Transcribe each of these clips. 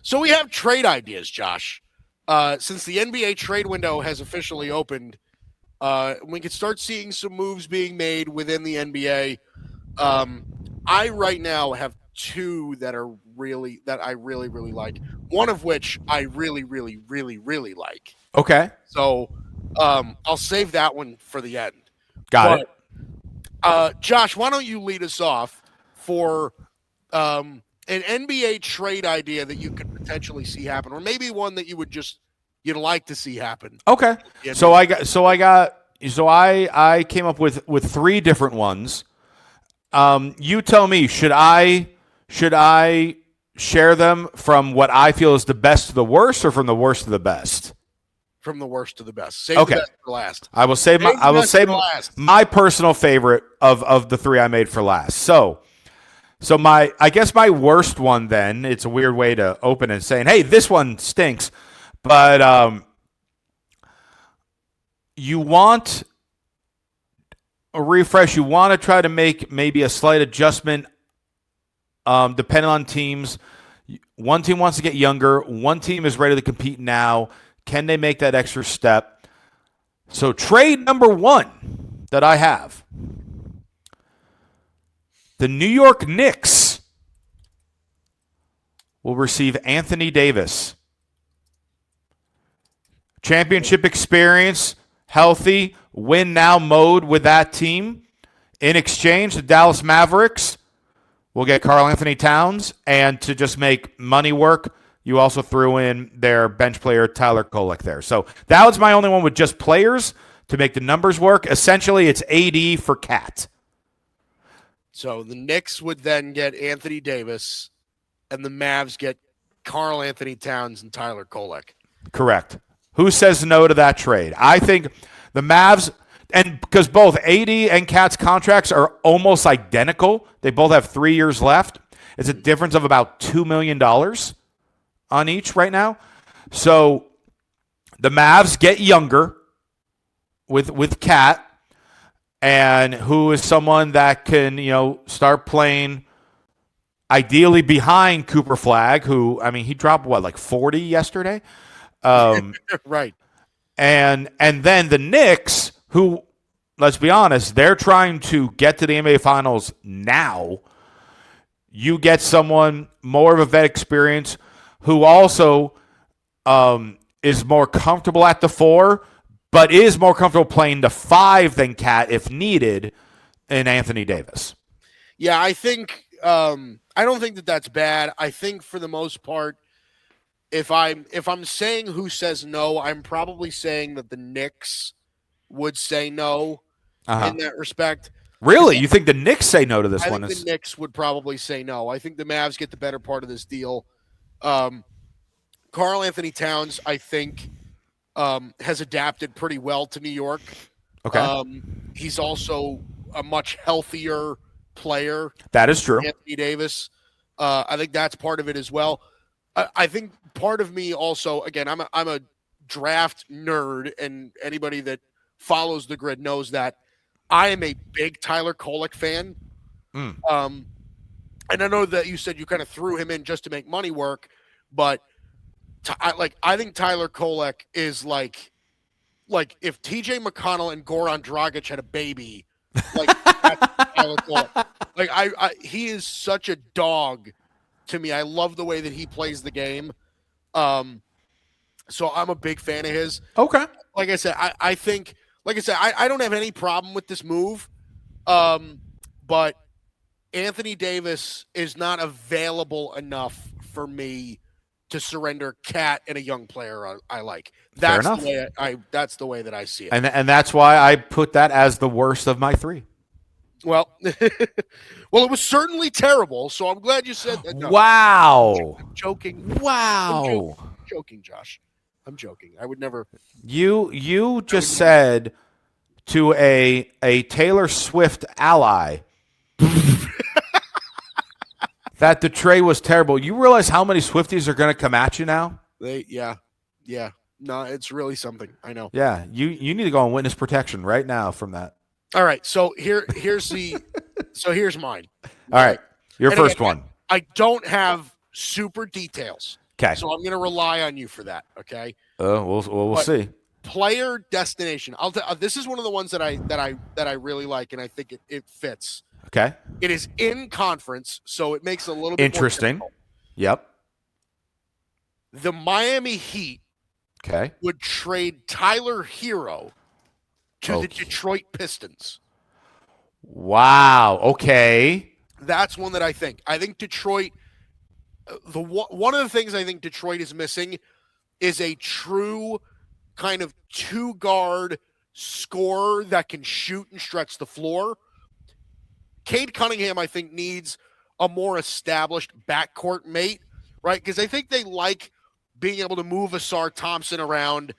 So we have trade ideas, Josh. Since the NBA trade window has officially opened, we can start seeing some moves being made within the NBA. I right now have two that I really like. One of which I really like. Okay. So I'll save that one for the end. Got it. Josh, why don't you lead us off for an NBA trade idea that you could potentially see happen, or maybe one that you'd like to see happen? Okay. So I came up with three different ones. You tell me, should I share them from what I feel is the best to the worst, or from the worst to the best? From the worst to the best. Save Okay. the best for last. I will save my personal favorite of the three I made for last. So I guess my worst one then, it's a weird way to open and saying, hey, this one stinks. But you want a refresh. You want to try to make maybe a slight adjustment depending on teams. One team wants to get younger. One team is ready to compete now. Can they make that extra step? So trade number one that I have. The New York Knicks will receive Anthony Davis. Championship experience, healthy, win now mode with that team. In exchange, the Dallas Mavericks will get Karl Anthony Towns, and to just make money work, you also threw in their bench player Tyler Kolek there. So that was my only one with just players to make the numbers work. Essentially, it's AD for Cat. So the Knicks would then get Anthony Davis, and the Mavs get Karl Anthony Towns and Tyler Kolek. Correct. Who says no to that trade? I think the Mavs, and because both AD and Cat's contracts are almost identical, they both have 3 years left. It's a difference of about $2 million on each right now. So the Mavs get younger with Cat, and who is someone that can, start playing ideally behind Cooper Flagg, who, he dropped like 40 yesterday? Right. And then the Knicks, who, let's be honest, they're trying to get to the NBA Finals now. You get someone more of a vet experience who also is more comfortable at the 4, but is more comfortable playing the 5 than Cat if needed in Anthony Davis. Yeah, I think I don't think that that's bad. I think for the most part, if I'm saying who says no, I'm probably saying that the Knicks would say no in that respect. Really? You think the Knicks say no to this one? I think the Knicks would probably say no. I think the Mavs get the better part of this deal. Karl Anthony Towns, I think, has adapted pretty well to New York. Okay. He's also a much healthier player. That is true. Anthony Davis. I think that's part of it as well. I think part of me also, again, I'm a draft nerd, and anybody that follows the grid knows that I am a big Tyler Kolek fan. And I know that you said you kind of threw him in just to make money work, but I think Tyler Kolek is like if TJ McConnell and Goran Dragic had a baby, that's Tyler Kolek. He is such a dog to me. I love the way that he plays the game. So I'm a big fan of his. Okay. Like I said, I think, I don't have any problem with this move. But Anthony Davis is not available enough for me to surrender Cat and a young player I like. That's the way that I see it. And that's why I put that as the worst of my 3. Well, it was certainly terrible. So I'm glad you said that. No, wow. I'm joking. Wow. I'm joking, Josh. I'm joking. I would never. You just said to a Taylor Swift ally that the trade was terrible. You realize how many Swifties are going to come at you now? Yeah. No, it's really something. I know. Yeah, you need to go on witness protection right now from that. All right, so here's mine. All right, your first one. I don't have super details. Okay. So I'm going to rely on you for that. Okay. We'll see. Player destination. This is one of the ones that I really like, and I think it fits. Okay. It is in conference, so it makes it a little bit more Interesting. difficult. Yep. The Miami Heat Okay. would trade Tyler Hero to the Detroit Pistons. Wow. Okay. That's one that I think. I think Detroit. One of the things I think Detroit is missing is a true kind of two-guard scorer that can shoot and stretch the floor. Cade Cunningham, I think, needs a more established backcourt mate, right? Because I think they like being able to move Asar Thompson around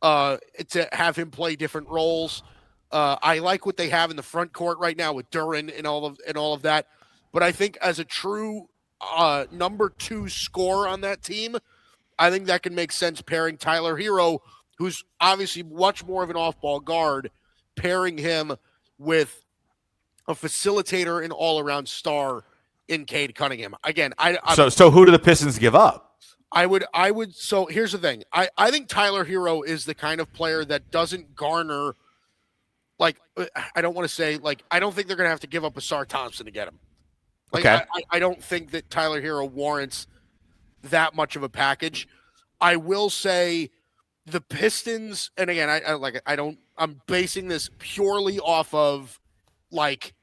to have him play different roles. I like what they have in the front court right now with Duren and all of that. But I think as a true number 2 scorer on that team, I think that can make sense pairing Tyler Hero, who's obviously much more of an off-ball guard, pairing him with a facilitator and all-around star in Cade Cunningham. Again, so who do the Pistons give up? I would. So here's the thing. I think Tyler Hero is the kind of player that doesn't garner, like, I don't want to say, like, I don't think they're going to have to give up Asar Thompson to get him. Like, okay. I don't think that Tyler Hero warrants that much of a package. I will say the Pistons, and again, I'm basing this purely off of, like,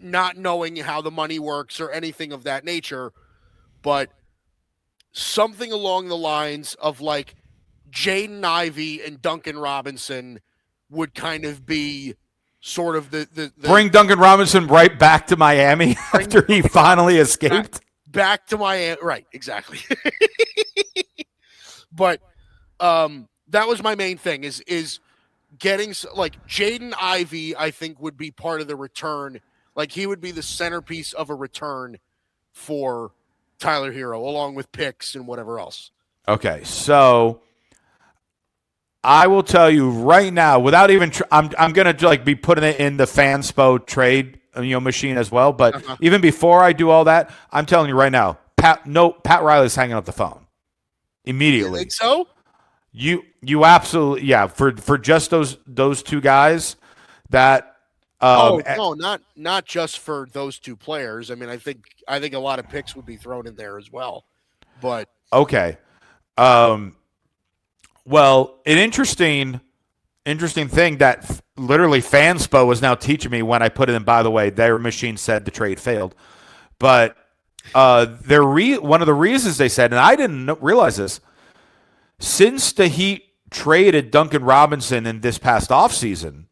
not knowing how the money works or anything of that nature, but something along the lines of, like, Jaden Ivey and Duncan Robinson would kind of be sort of the bring Duncan Robinson right back to Miami after he finally escaped. Back to Miami, right? Exactly. But that was my main thing. Is getting, like, Jaden Ivey, I think, would be part of the return. Like, he would be the centerpiece of a return for Tyler Hero, along with picks and whatever else. Okay, so I will tell you right now, without even, I'm gonna like be putting it in the Fanspo trade machine as well. But even before I do all that, I'm telling you right now, Pat Riley's hanging up the phone immediately. You think so? You absolutely, yeah. For just those two guys, that. No, not just for those two players. I mean, I think a lot of picks would be thrown in there as well. But okay. Well, an interesting thing that literally Fanspo is now teaching me when I put it in. By the way, their machine said the trade failed, but one of the reasons they said, and I didn't realize this, since the Heat traded Duncan Robinson in this past offseason,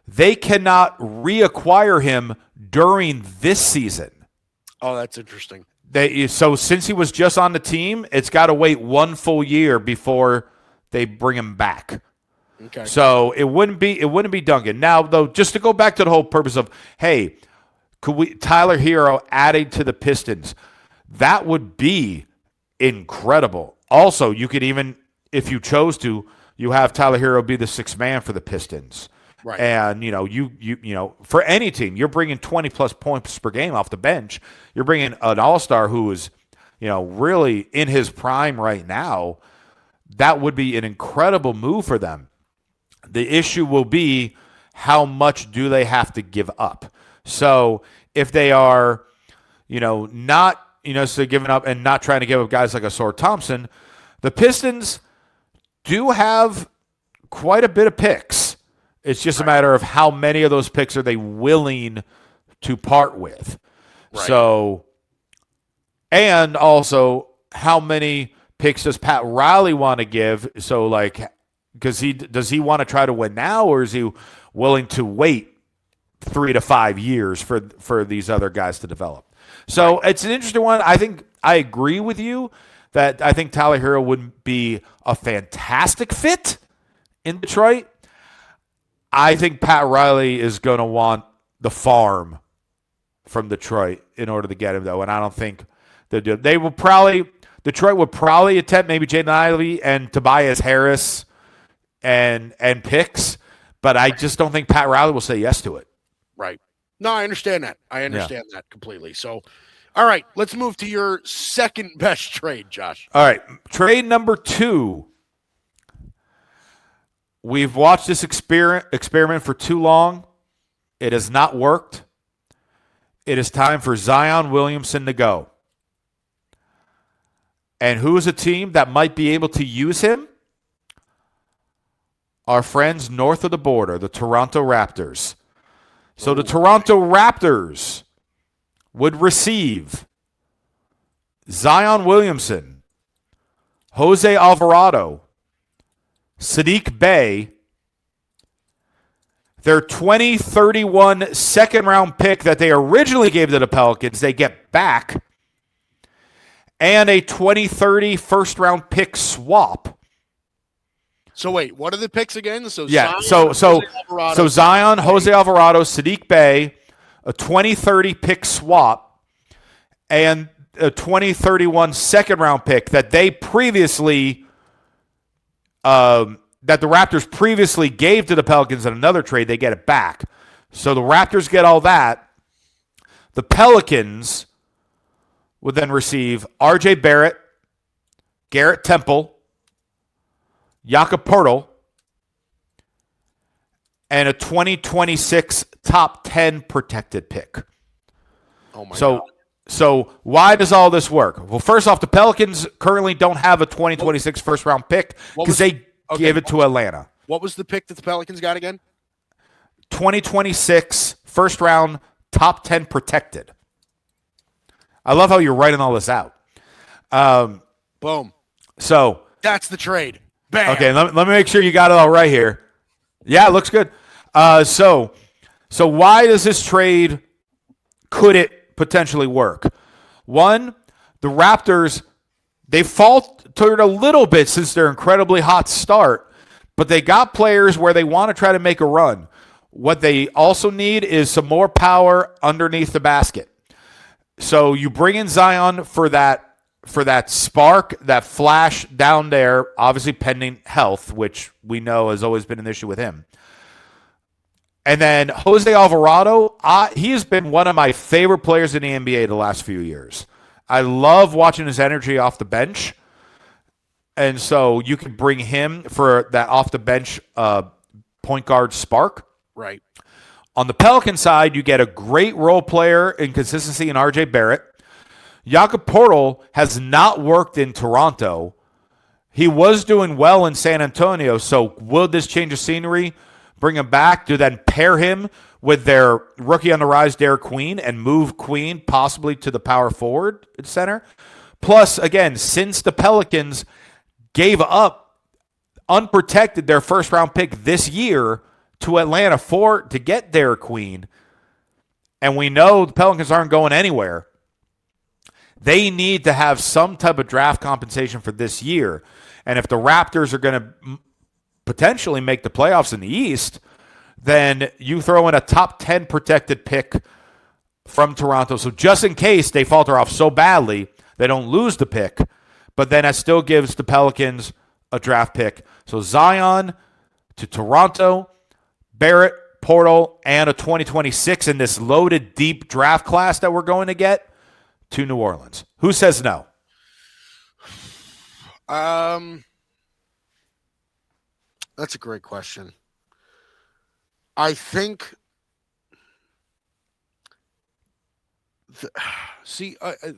they cannot reacquire him during this season. Oh, that's interesting. So since he was just on the team, it's got to wait 1 full year before they bring him back. Okay. So it wouldn't be Duncan. Now, though, just to go back to the whole purpose of, hey, Tyler Hero adding to the Pistons, that would be incredible. Also, you could even, if you chose to, you have Tyler Hero be the sixth man for the Pistons. Right. And, you for any team, you're bringing 20-plus points per game off the bench. You're bringing an all-star who is, really in his prime right now. That would be an incredible move for them. The issue will be, how much do they have to give up? So if they are, not, so giving up and not trying to give up guys like Asar Thompson, the Pistons do have quite a bit of picks. It's just a matter of how many of those picks are they willing to part with. Right. So, and also, how many picks does Pat Riley want to give? So, like, does he want to try to win now, or is he willing to wait 3 to 5 years for these other guys to develop? So It's an interesting one. I think I agree with you that I think Tyler Hero would be a fantastic fit in Detroit. I think Pat Riley is going to want the farm from Detroit in order to get him, though, and I don't think they'll do it. Detroit would probably attempt maybe Jaden Ivey and Tobias Harris and picks, but I just don't think Pat Riley will say yes to it. Right. No, I understand that. I understand that completely. So, All right, let's move to your second best trade, Josh. All right, trade number 2. We've watched this experiment for too long. It has not worked. It is time for Zion Williamson to go. And who is a team that might be able to use him? Our friends north of the border, the Toronto Raptors. So the Toronto Raptors would receive Zion Williamson, Jose Alvarado, Sadiq Bey, their 2031 second-round pick that they originally gave to the Pelicans, they get back, and a 2030 first-round pick swap. So wait, what are the picks again? So Yeah, Zion, so Zion, Jose Alvarado, Sadiq Bey, a 2030 pick swap, and a 2031 second-round pick that they previously that the Raptors previously gave to the Pelicans in another trade. They get it back. So the Raptors get all that. The Pelicans would then receive R.J. Barrett, Garrett Temple, Jakob Poeltl, and a 2026 top 10 protected pick. Oh my God. So why does all this work? Well, first off, the Pelicans currently don't have a 2026 first-round pick because they gave it to Atlanta. What was the pick that the Pelicans got again? 2026 first-round top 10 protected. I love how you're writing all this out. Boom. So that's the trade. Bam. Okay, let me make sure you got it all right here. Yeah, it looks good. So why does this trade, could it potentially work? One, the Raptors, they faltered a little bit since their incredibly hot start, but they got players where they want to try to make a run. What they also need is some more power underneath the basket. So you bring in Zion for that spark, that flash down there, obviously pending health, which we know has always been an issue with him. And then Jose Alvarado, he has been one of my favorite players in the NBA the last few years. I love watching his energy off the bench. And so you can bring him for that off the bench point guard spark. Right. On the Pelican side, you get a great role player in consistency in R.J. Barrett. Jakob Poeltl has not worked in Toronto. He was doing well in San Antonio, so will this change of scenery bring him back to then pair him with their rookie on the rise, Derek Queen, and move Queen possibly to the power forward center? Plus, again, since the Pelicans gave up unprotected their first-round pick this year to Atlanta to get Derek Queen, and we know the Pelicans aren't going anywhere, they need to have some type of draft compensation for this year. And if the Raptors are going to potentially make the playoffs in the East, then you throw in a top 10 protected pick from Toronto. So just in case they falter off so badly, they don't lose the pick. But then that still gives the Pelicans a draft pick. So Zion to Toronto, Barrett, Poeltl, and a 2026 in this loaded, deep draft class that we're going to get to New Orleans. Who says no? That's a great question. I think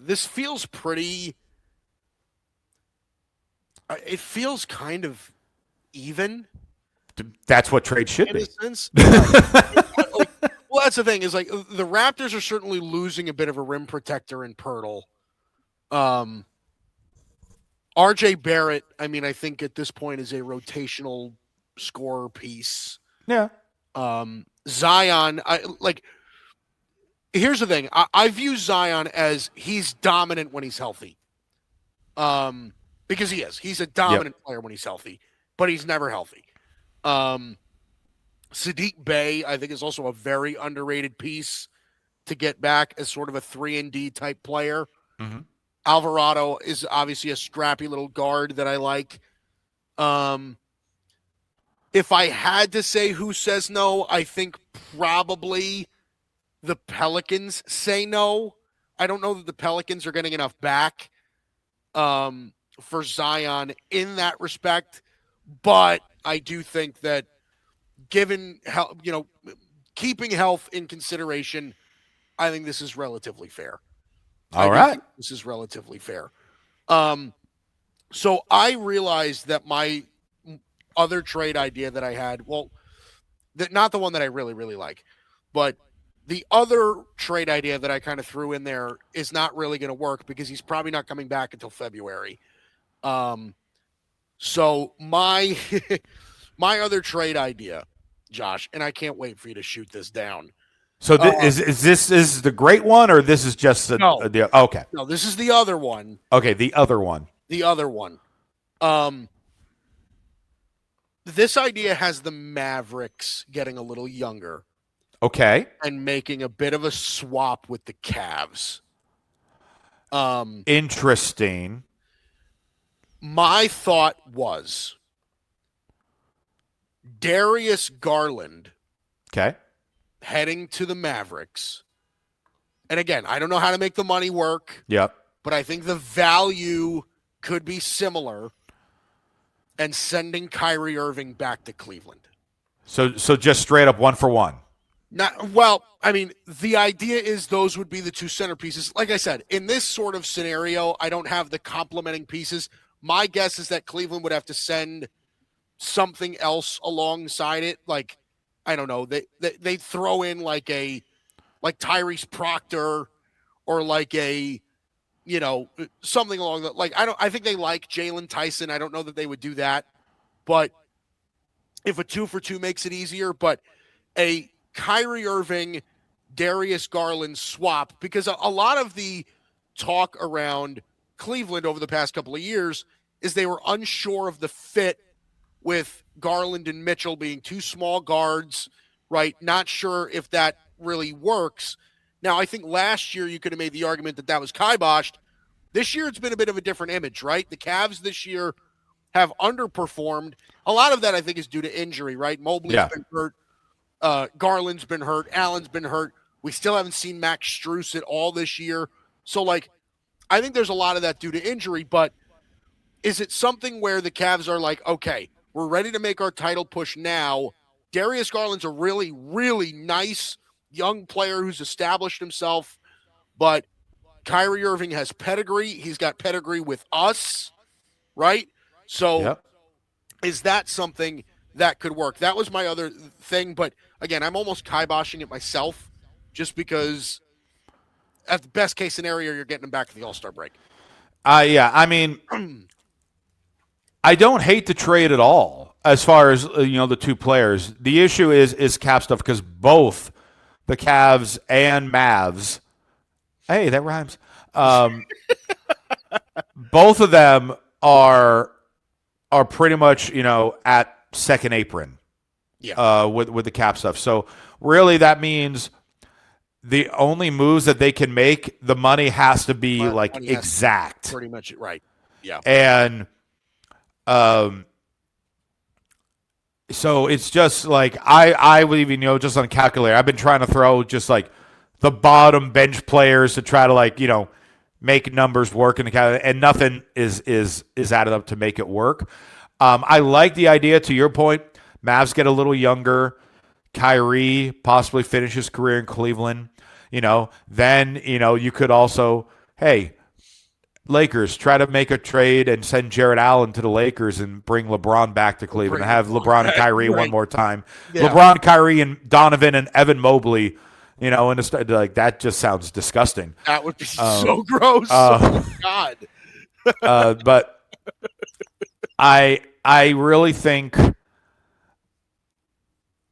this feels pretty it feels kind of even. That's what trade should in be. A sense. Well, that's the thing is like the Raptors are certainly losing a bit of a rim protector in Poeltl. R.J. Barrett, I mean, I think at this point is a rotational scorer piece. Yeah. Zion, here's the thing. I view Zion as he's dominant when he's healthy. Because he is. He's a dominant player when he's healthy, but he's never healthy. Sadiq Bey, I think, is also a very underrated piece to get back as sort of a 3-and-D type player. Mm-hmm. Alvarado is obviously a scrappy little guard that I like. If I had to say who says no, I think probably the Pelicans say no. I don't know that the Pelicans are getting enough back for Zion in that respect, but I do think that given how, keeping health in consideration, I think this is relatively fair. I All do right. think this is relatively fair. So I realized that my other trade idea that I had, well, not the one that I really, really like, but the other trade idea that I kind of threw in there is not really going to work because he's probably not coming back until February. So my my other trade idea, Josh, and I can't wait for you to shoot this down. So is this the great one, or this is just No, the okay? no, this is the other one. Okay, the other one. The other one. This idea has the Mavericks getting a little younger Okay. and making a bit of a swap with the Cavs. Interesting. My thought was Darius Garland Okay. heading to the Mavericks. And again, I don't know how to make the money work, Yep. but I think the value could be similar, and sending Kyrie Irving back to Cleveland. So just straight up 1-for-1. The idea is those would be the two centerpieces. Like I said, in this sort of scenario, I don't have the complementing pieces. My guess is that Cleveland would have to send something else alongside it. Like, I don't know, they throw in like Tyrese Proctor or like something along that. Like, I think they like Jalen Tyson. I don't know that they would do that, but if a 2-for-2 makes it easier, but a Kyrie Irving, Darius Garland swap, because a lot of the talk around Cleveland over the past couple of years is they were unsure of the fit with Garland and Mitchell being two small guards, right? Not sure if that really works. Now, I think last year you could have made the argument that was kiboshed. This year it's been a bit of a different image, right? The Cavs this year have underperformed. A lot of that, I think, is due to injury, right? Mobley's been hurt. Garland's been hurt. Allen's been hurt. We still haven't seen Max Strus at all this year. So, I think there's a lot of that due to injury, but is it something where the Cavs are like, okay, we're ready to make our title push now? Darius Garland's a really, really nice young player who's established himself, but Kyrie Irving has pedigree. He's got pedigree with us, right? So is that something that could work? That was my other thing, but again, I'm almost kiboshing it myself just because at the best case scenario, you're getting him back at the All-Star break. I mean, I don't hate the trade at all as far as the two players. The issue is cap stuff because both the Cavs and Mavs, hey, that rhymes. Both of them are pretty much at second apron. Yeah. With the cap stuff. So really, that means the only moves that they can make, the money has to be money exact. Pretty much right. Yeah. And so it's just like I would even just on a calculator, I've been trying to throw just like the bottom bench players to try to make numbers work in the calculator, and nothing is added up to make it work. I like the idea. To your point, Mavs get a little younger. Kyrie possibly finish his career in Cleveland. Then you could also, hey, Lakers, try to make a trade and send Jared Allen to the Lakers and bring LeBron back to Cleveland and have LeBron and Kyrie one more time. Yeah. LeBron, Kyrie, and Donovan and Evan Mobley, that just sounds disgusting. That would be so gross. Oh, my God. But I really think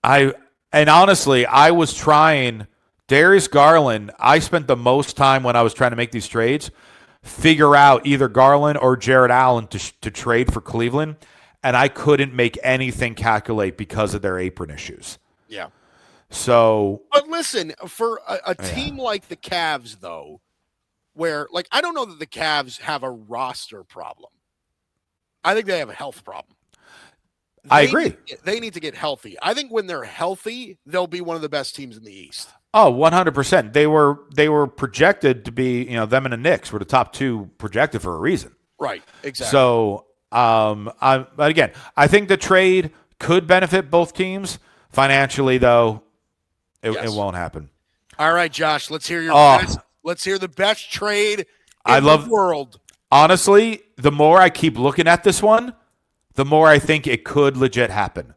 and honestly, I was trying Darius Garland. I spent the most time when I was trying to make these trades figure out either Garland or Jared Allen to trade for Cleveland, and I couldn't make anything calculate because of their apron issues. Yeah. So, but listen, for a team like the Cavs, though, where I don't know that the Cavs have a roster problem. I think they have a health problem. I agree. They need to get healthy. I think when they're healthy, they'll be one of the best teams in the East. Oh, 100%. They were projected to be, them and the Knicks were the top two projected for a reason. Right. Exactly. So, but again, I think the trade could benefit both teams. Financially, though, it won't happen. All right, Josh. Let's hear your Oh, best. Let's hear the best trade I in love the world. Honestly, the more I keep looking at this one, the more I think it could legit happen.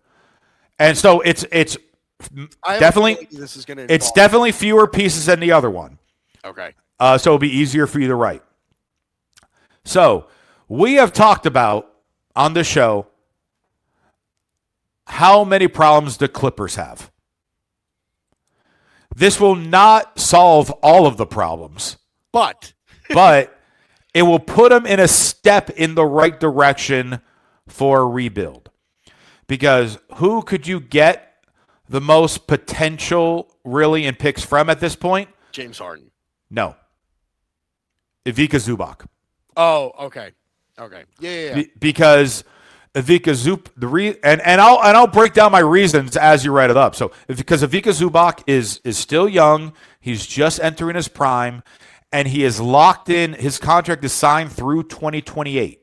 And so it's I have a definitely feeling this is going to. it's definitely fewer pieces than the other one. Okay. So it'll be easier for you to write. So we have talked about on the show how many problems the Clippers have. This will not solve all of the problems, But it will put them in a step in the right direction for a rebuild. Because who could you get the most potential really in picks from at this point? James Harden. No. Ivica Zubac. Oh, okay. Okay. Yeah. Because Ivica Zubac, and I'll break down my reasons as you write it up. So because Ivica Zubac is still young, he's just entering his prime, and he is locked in. His contract is signed through 2028.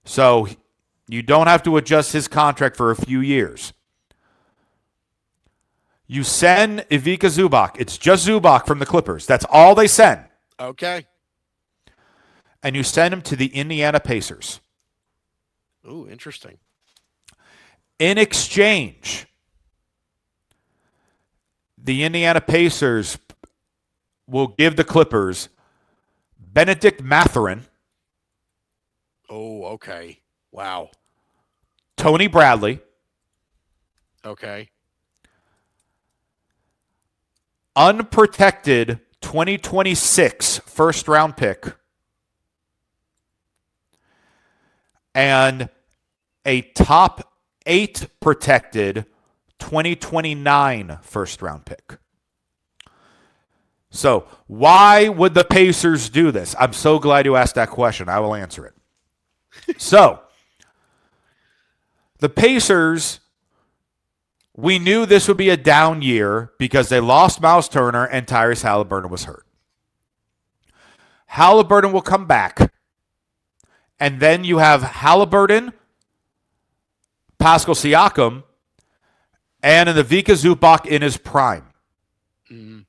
So you don't have to adjust his contract for a few years. You send Ivica Zubac. It's just Zubac from the Clippers. That's all they send. Okay. And you send him to the Indiana Pacers. Ooh, interesting. In exchange, the Indiana Pacers will give the Clippers Benedict Mathurin. Oh, okay. Wow. Tony Bradley. Okay. Unprotected 2026 first round pick. And a top 8 protected 2029 first round pick. So, why would the Pacers do this? I'm so glad you asked that question. I will answer it. So, the Pacers, we knew this would be a down year because they lost Miles Turner and Tyrese Halliburton was hurt. Halliburton will come back. And then you have Halliburton, Pascal Siakam, and Ivica Zubac in his prime. Mm-hmm.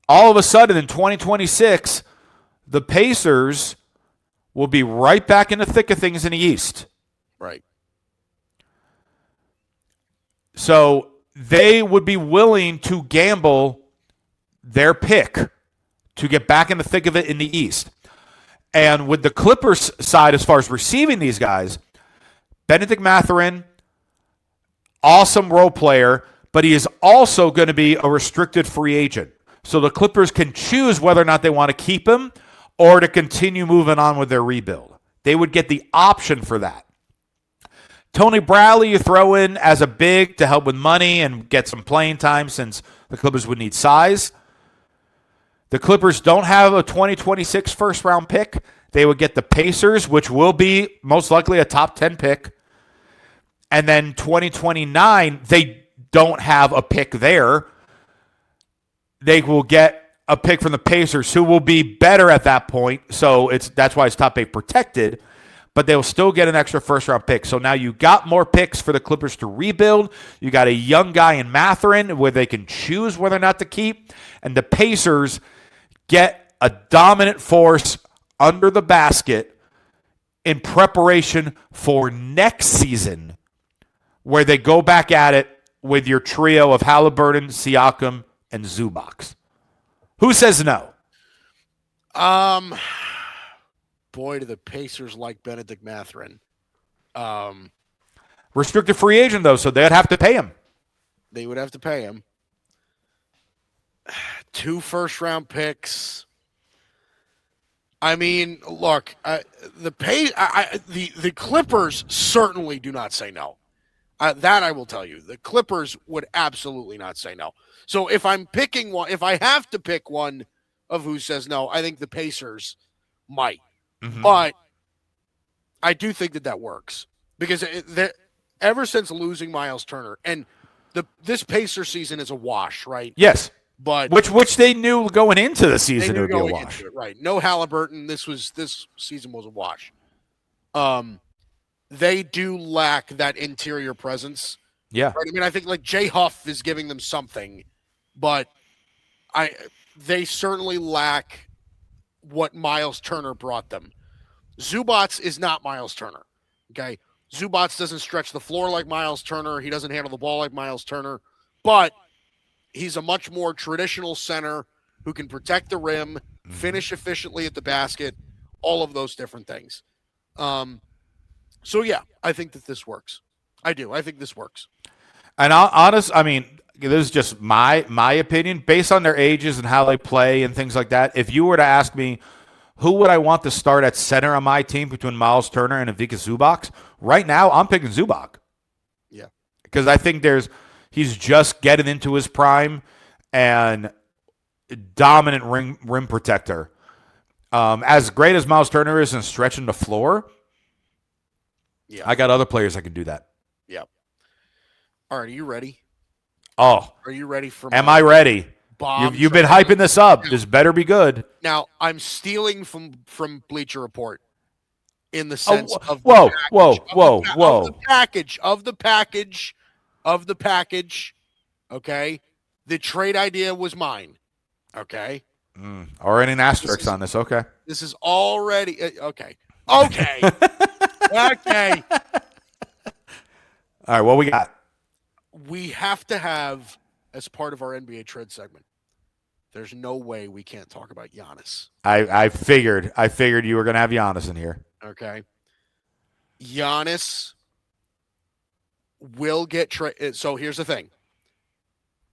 All of a sudden, in 2026, the Pacers will be right back in the thick of things in the East. Right. So they would be willing to gamble their pick to get back in the thick of it in the East. And with the Clippers side, as far as receiving these guys, Benedict Mathurin, awesome role player, but he is also going to be a restricted free agent. So the Clippers can choose whether or not they want to keep him or to continue moving on with their rebuild. They would get the option for that. Tony Bradley, you throw in as a big to help with money and get some playing time since the Clippers would need size. The Clippers don't have a 2026 first-round pick. They would get the Pacers, which will be most likely a top 10 pick. And then 2029, they don't have a pick there. They will get a pick from the Pacers, who will be better at that point. So that's why it's top 8 protected. But they will still get an extra first-round pick. So now you got more picks for the Clippers to rebuild. You got a young guy in Mathurin where they can choose whether or not to keep. And the Pacers get a dominant force under the basket in preparation for next season, where they go back at it with your trio of Halliburton, Siakam, and Zubac. Who says no? Boy, do the Pacers like Benedict Mathurin. Restricted free agent, though, so they'd have to pay him. They would have to pay him. 2 first-round picks. I mean, look, the Clippers certainly do not say no. That I will tell you. The Clippers would absolutely not say no. So if I'm picking one, if I have to pick one of who says no, I think the Pacers might. Mm-hmm. But I do think that works because ever since losing Miles Turner, and this Pacer season is a wash, right? Yes. But Which they knew going into the season it would be a wash. Into it, right. No Halliburton. This season was a wash. They do lack that interior presence. Yeah. Right? I mean, I think like Jay Huff is giving them something, but they certainly lack what Miles Turner brought them. Zubats is not Miles Turner. Okay. Zubats doesn't stretch the floor like Miles Turner. He doesn't handle the ball like Miles Turner, but he's a much more traditional center who can protect the rim, finish efficiently at the basket, all of those different things. So yeah, I think that this works. I do. I think this works. And I mean, this is just my opinion based on their ages and how they play and things like that. If you were to ask me, who would I want to start at center on my team between Miles Turner and Ivica Zubac? Right now, I'm picking Zubac. Yeah. Because I think he's just getting into his prime and dominant rim protector. As great as Miles Turner is in stretching the floor, yeah, I got other players that can do that. Yeah. All right, are you ready? Oh. Are you ready for Am I ready? You've been hyping this up. This better be good. Now, I'm stealing from Bleacher Report in the sense of the package. Okay? The trade idea was mine. Okay? Already an asterisk on this. Okay. This is already okay. Okay. Okay. All right, what we got? We have to have, as part of our NBA trade segment, there's no way we can't talk about Giannis. I figured you were going to have Giannis in here. Okay. Giannis will get traded. So here's the thing.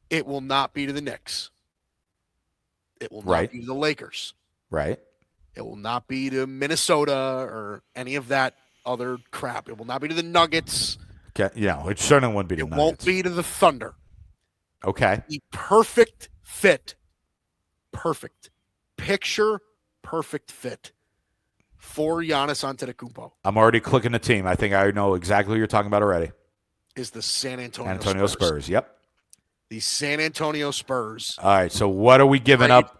It will not be to the Knicks. It will not be to the Lakers. Right. It will not be to Minnesota or any of that other crap. It will not be to the Nuggets. Okay. Yeah, it certainly wouldn't be to the Nuggets. It won't be to the Thunder. Okay. The perfect fit. Perfect. Picture perfect fit for Giannis Antetokounmpo. I'm already clicking the team. I think I know exactly what you're talking about already. Is the San Antonio Spurs. Yep. The San Antonio Spurs. All right, so what are we giving up?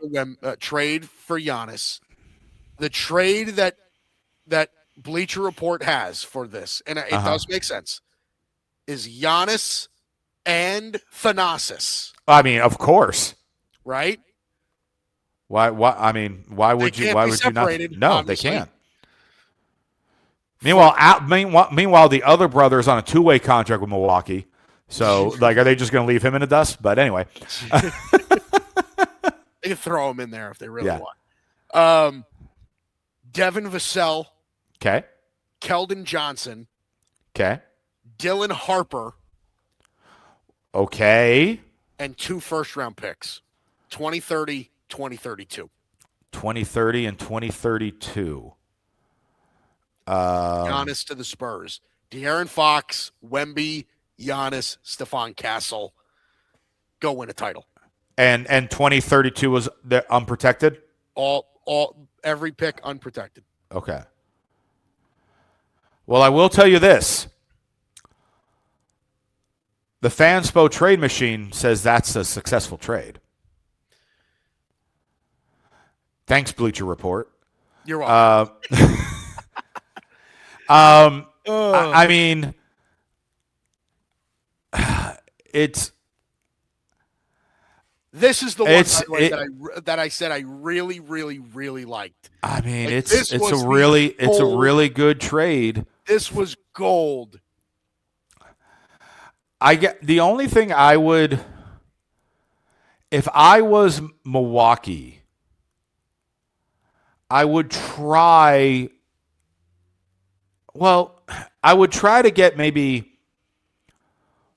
Trade for Giannis. The trade that Bleacher Report has for this, and it does make sense, is Giannis and Thanasis. I mean, of course. Right? Why would you not? No, obviously. They can't. Meanwhile, the other brother is on a two-way contract with Milwaukee. So, are they just going to leave him in the dust? But anyway. They can throw him in there if they really want. Devin Vassell. Okay. Keldon Johnson. Okay. Dylan Harper. Okay. And 2 first-round picks. 2030, 2032. 2030 and 2032. Giannis to the Spurs. De'Aaron Fox, Wemby, Giannis, Stephon Castle. Go win a title. And 2032 was the unprotected? Every pick unprotected. Okay. Well, I will tell you this. The Fanspo trade machine says that's a successful trade. Thanks, Bleacher Report. You're welcome. I mean, this is the one that I said I really, really, really liked. I mean, it's a really good trade. This was gold. The only thing I would, if I was Milwaukee, I would try to get maybe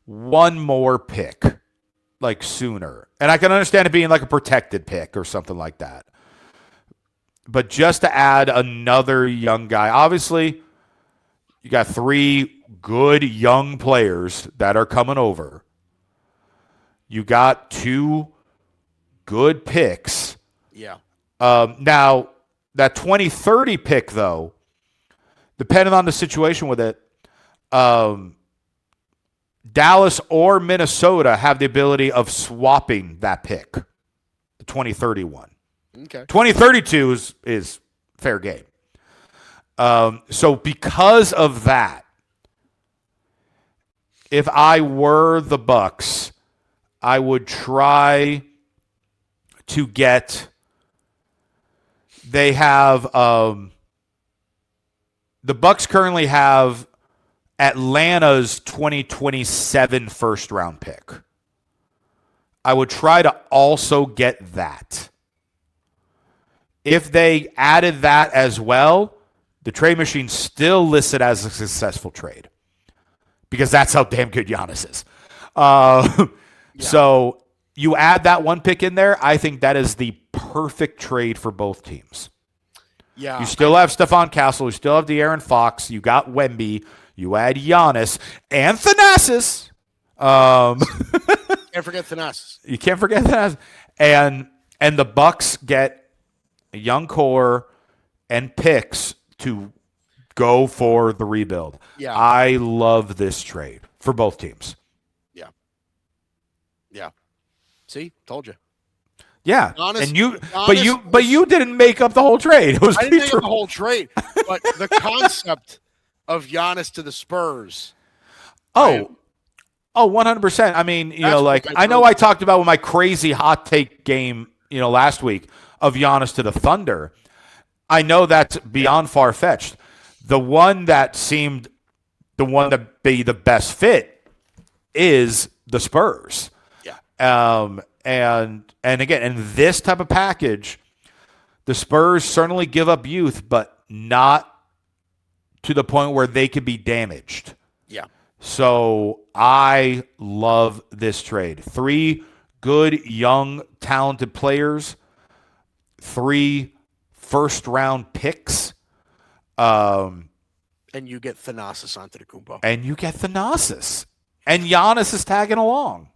one more pick, sooner. And I can understand it being a protected pick or something like that. But just to add another young guy, obviously, you got 3 good young players that are coming over. You got 2 good picks. Yeah. Now, that 2030 pick, though, depending on the situation with it, Dallas or Minnesota have the ability of swapping that pick, the 2031. Okay. 2032 is fair game. So because of that, if I were the Bucks, I would try to get. They have the Bucks currently have Atlanta's 2027 first round pick. I would try to also get that. If they added that as well, the trade machine still listed as a successful trade because that's how damn good Giannis is. So you add that one pick in there, I think that is the perfect trade for both teams. Yeah. You still have Stephon Castle. You still have De'Aaron Fox. You got Wemby. You add Giannis and Thanasis. Can't forget Thanasis. You can't forget Thanasis. And the Bucks get a young core and picks to go for the rebuild. Yeah. I love this trade for both teams. Yeah. Yeah. See? Told you. Yeah, Giannis, and you, Giannis but you didn't make up the whole trade. It was I didn't make up the whole trade, but the concept of Giannis to the Spurs. 100%. I mean, I know I talked about with my crazy hot take game, last week of Giannis to the Thunder. I know that's beyond far fetched. The one that seemed the one to be the best fit is the Spurs. Yeah. And again, in this type of package, the Spurs certainly give up youth, but not to the point where they could be damaged. Yeah. So I love this trade. 3 good, young, talented players, 3 first-round picks. And you get Thanasis onto the Kumbo. And you get Thanasis. And Giannis is tagging along.